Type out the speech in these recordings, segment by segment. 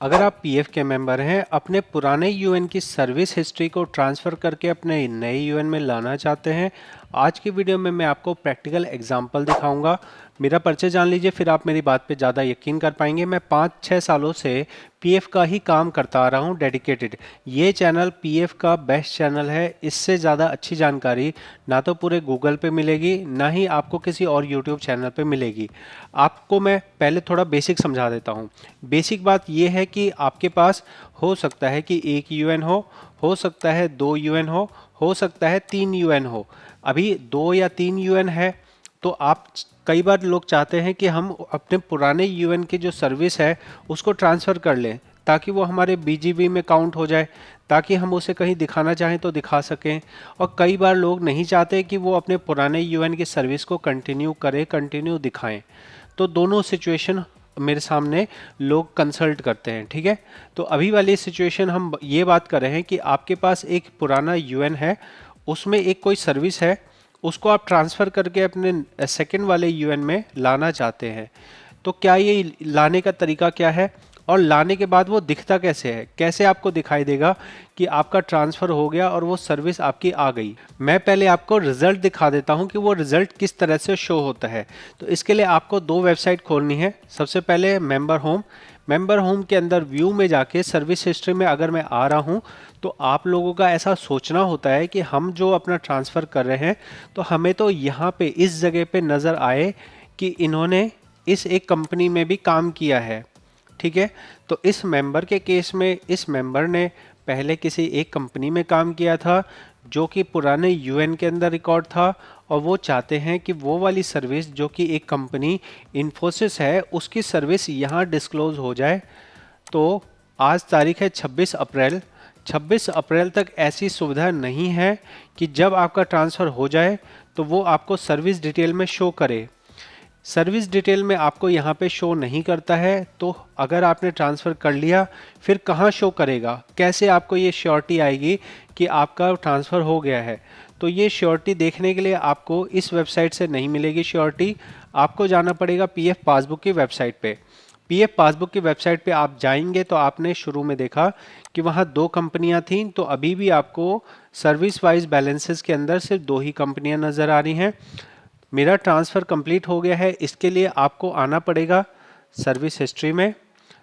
अगर आप पीएफ के मेंबर हैं, अपने पुराने यूएन की सर्विस हिस्ट्री को ट्रांसफ़र करके अपने नए यूएन में लाना चाहते हैं, आज की वीडियो में मैं आपको प्रैक्टिकल एग्जांपल दिखाऊंगा। मेरा परिचय जान लीजिए, फिर आप मेरी बात पे ज़्यादा यकीन कर पाएंगे। मैं 5-6 सालों से पीएफ का ही काम करता आ रहा हूँ डेडिकेटेड। ये चैनल पीएफ का बेस्ट चैनल है। इससे ज़्यादा अच्छी जानकारी ना तो पूरे गूगल पे मिलेगी, ना ही आपको किसी और यूट्यूब चैनल पे मिलेगी। आपको मैं पहले थोड़ा बेसिक समझा देता हूँ। बेसिक बात यह है कि आपके पास हो सकता है कि एक यूएन हो सकता है 2 यूएन हो सकता है 3 यूएन हो। अभी 2 या 3 यूएन है तो आप कई बार लोग चाहते हैं कि हम अपने पुराने यूएन की जो सर्विस है उसको ट्रांसफ़र कर लें, ताकि वो हमारे बीजीबी में काउंट हो जाए, ताकि हम उसे कहीं दिखाना चाहें तो दिखा सकें। और कई बार लोग नहीं चाहते कि वो अपने पुराने यूएन की सर्विस को कंटिन्यू करें, कंटिन्यू दिखाएं। तो दोनों सिचुएशन मेरे सामने लोग कंसल्ट करते हैं, ठीक है। तो अभी वाली सिचुएशन हम ये बात कर रहे हैं कि आपके पास एक पुराना यूएन है, उसमें एक कोई सर्विस है, उसको आप ट्रांसफ़र करके अपने सेकंड वाले यूएन में लाना चाहते हैं। तो क्या ये लाने का तरीका क्या है, और लाने के बाद वो दिखता कैसे है, कैसे आपको दिखाई देगा कि आपका ट्रांसफ़र हो गया और वो सर्विस आपकी आ गई। मैं पहले आपको रिजल्ट दिखा देता हूँ कि वो रिजल्ट किस तरह से शो होता है। तो इसके लिए आपको 2 वेबसाइट खोलनी है। सबसे पहले मेंबर होम के अंदर व्यू में जाके सर्विस हिस्ट्री में अगर मैं आ रहा हूँ, तो आप लोगों का ऐसा सोचना होता है कि हम जो अपना ट्रांसफ़र कर रहे हैं तो हमें तो यहाँ पे इस जगह पे नज़र आए कि इन्होंने इस एक कंपनी में भी काम किया है, ठीक है। तो इस मेंबर के केस में इस मेंबर ने पहले किसी एक कंपनी में काम किया था जो कि पुराने यूएन के अंदर रिकॉर्ड था, और वो चाहते हैं कि वो वाली सर्विस जो कि एक कंपनी इन्फोसिस है उसकी सर्विस यहाँ डिस्क्लोज हो जाए। तो आज तारीख है 26 अप्रैल। 26 अप्रैल तक ऐसी सुविधा नहीं है कि जब आपका ट्रांसफ़र हो जाए तो वो आपको सर्विस डिटेल में शो करे। सर्विस डिटेल में आपको यहाँ पे शो नहीं करता है। तो अगर आपने ट्रांसफ़र कर लिया, फिर कहाँ शो करेगा, कैसे आपको ये श्योरिटी आएगी कि आपका ट्रांसफ़र हो गया है। तो ये श्योरिटी देखने के लिए आपको इस वेबसाइट से नहीं मिलेगी श्योरिटी, आपको जाना पड़ेगा पीएफ पासबुक की वेबसाइट पे। पीएफ पासबुक की वेबसाइट पे आप जाएंगे तो आपने शुरू में देखा कि वहाँ 2 कंपनियाँ थीं, तो अभी भी आपको सर्विस वाइज बैलेंसेस के अंदर सिर्फ 2 ही कंपनियाँ नज़र आ रही हैं। मेरा ट्रांसफ़र कंप्लीट हो गया है, इसके लिए आपको आना पड़ेगा सर्विस हिस्ट्री में।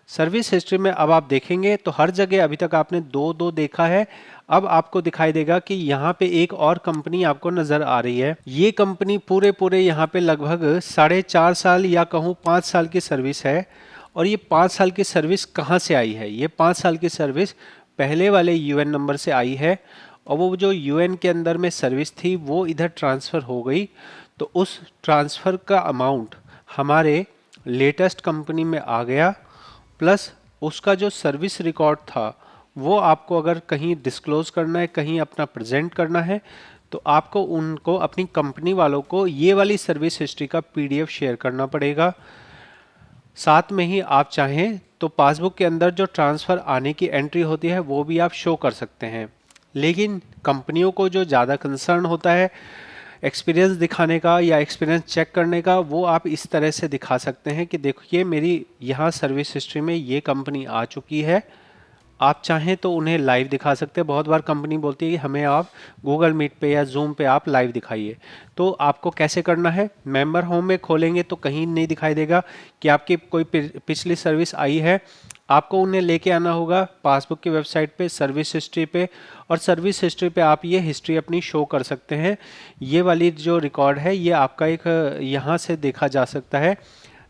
सर्विस हिस्ट्री में अब आप देखेंगे तो हर जगह अभी तक आपने 2-2 देखा है। अब आपको दिखाई देगा कि यहाँ पे एक और कंपनी आपको नज़र आ रही है। ये कंपनी पूरे पूरे यहाँ पे लगभग 4.5 साल या कहूँ 5 साल की सर्विस है। और ये 5 साल की सर्विस कहाँ से आई है? ये 5 साल की सर्विस पहले वाले यूएन नंबर से आई है, और वो जो यूएन के अंदर में सर्विस थी वो इधर ट्रांसफ़र हो गई। तो उस ट्रांसफ़र का अमाउंट हमारे लेटेस्ट कंपनी में आ गया, प्लस उसका जो सर्विस रिकॉर्ड था वो आपको अगर कहीं डिस्क्लोज करना है, कहीं अपना प्रेजेंट करना है, तो आपको उनको अपनी कंपनी वालों को ये वाली सर्विस हिस्ट्री का पीडीएफ शेयर करना पड़ेगा। साथ में ही आप चाहें तो पासबुक के अंदर जो ट्रांसफ़र आने की एंट्री होती है वो भी आप शो कर सकते हैं। लेकिन कंपनियों को जो ज़्यादा कंसर्न होता है एक्सपीरियंस दिखाने का या एक्सपीरियंस चेक करने का, वो आप इस तरह से दिखा सकते हैं कि देखिए मेरी यहाँ सर्विस हिस्ट्री में ये कंपनी आ चुकी है। आप चाहें तो उन्हें लाइव दिखा सकते हैं। बहुत बार कंपनी बोलती है कि हमें आप गूगल मीट पे या जूम पे आप लाइव दिखाइए। तो आपको कैसे करना है, मेंबर होम में खोलेंगे तो कहीं नहीं दिखाई देगा कि आपकी कोई पिछली सर्विस आई है। आपको उन्हें लेके आना होगा पासबुक की वेबसाइट पे, सर्विस हिस्ट्री पे, और सर्विस हिस्ट्री पे आप ये हिस्ट्री अपनी शो कर सकते हैं। ये वाली जो रिकॉर्ड है ये आपका एक यहाँ से देखा जा सकता है।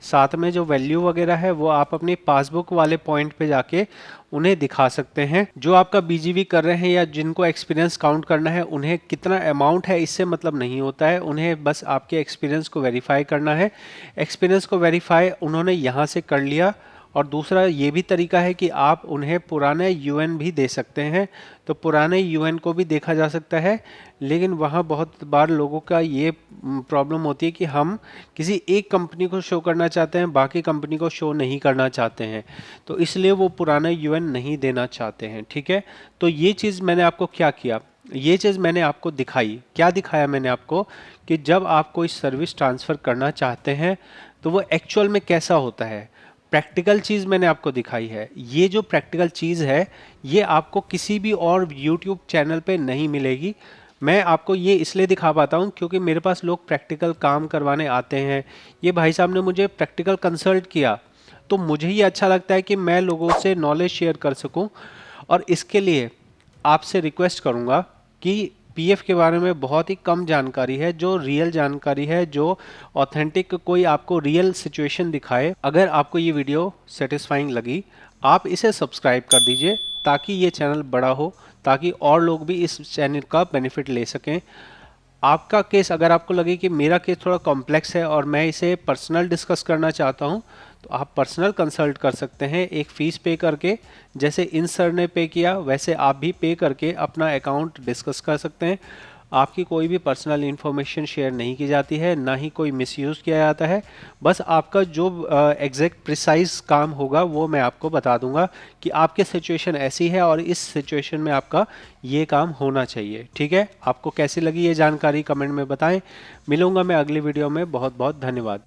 साथ में जो वैल्यू वगैरह है वो आप अपनी पासबुक वाले पॉइंट पे जाके उन्हें दिखा सकते हैं। जो आपका बीजीवी कर रहे हैं या जिनको एक्सपीरियंस काउंट करना है, उन्हें कितना अमाउंट है इससे मतलब नहीं होता है, उन्हें बस आपके एक्सपीरियंस को वेरीफाई करना है। एक्सपीरियंस को वेरीफाई उन्होंने यहाँ से कर लिया। और दूसरा ये भी तरीका है कि आप उन्हें पुराने यूएन भी दे सकते हैं, तो पुराने यूएन को भी देखा जा सकता है। लेकिन वहाँ बहुत बार लोगों का ये प्रॉब्लम होती है कि हम किसी एक कंपनी को शो करना चाहते हैं, बाकी कंपनी को शो नहीं करना चाहते हैं, तो इसलिए वो पुराना यूएन नहीं देना चाहते हैं, ठीक है। तो ये चीज़ मैंने आपको क्या किया, ये चीज़ मैंने आपको दिखाई। क्या दिखाया मैंने आपको कि जब आप कोई सर्विस ट्रांसफ़र करना चाहते हैं तो वो एक्चुअल में कैसा होता है। प्रैक्टिकल चीज़ मैंने आपको दिखाई है। ये जो प्रैक्टिकल चीज़ है ये आपको किसी भी और यूट्यूब चैनल पे नहीं मिलेगी। मैं आपको ये इसलिए दिखा पाता हूँ क्योंकि मेरे पास लोग प्रैक्टिकल काम करवाने आते हैं। ये भाई साहब ने मुझे प्रैक्टिकल कंसल्ट किया, तो मुझे ये अच्छा लगता है कि मैं लोगों से नॉलेज शेयर कर सकूं। और इसके लिए आपसे रिक्वेस्ट करूंगा कि पीएफ के बारे में बहुत ही कम जानकारी है, जो रियल जानकारी है, जो ऑथेंटिक कोई आपको रियल सिचुएशन दिखाए। अगर आपको ये वीडियो सेटिस्फाइंग लगी, आप इसे सब्सक्राइब कर दीजिए ताकि ये चैनल बड़ा हो, ताकि और लोग भी इस चैनल का बेनिफिट ले सकें। आपका केस अगर आपको लगे कि मेरा केस थोड़ा कॉम्प्लेक्स है और मैं इसे पर्सनल डिस्कस करना चाहता हूं, तो आप पर्सनल कंसल्ट कर सकते हैं एक फ़ीस पे करके। जैसे इन सर ने पे किया वैसे आप भी पे करके अपना अकाउंट डिस्कस कर सकते हैं। आपकी कोई भी पर्सनल इन्फॉर्मेशन शेयर नहीं की जाती है, ना ही कोई मिसयूज़ किया जाता है। बस आपका जो एग्जैक्ट प्रिसाइज काम होगा वो मैं आपको बता दूंगा कि आपकी सिचुएशन ऐसी है और इस सिचुएशन में आपका ये काम होना चाहिए। ठीक है, आपको कैसी लगी ये जानकारी कमेंट में बताएं। मिलूंगा मैं अगली वीडियो में। बहुत बहुत धन्यवाद।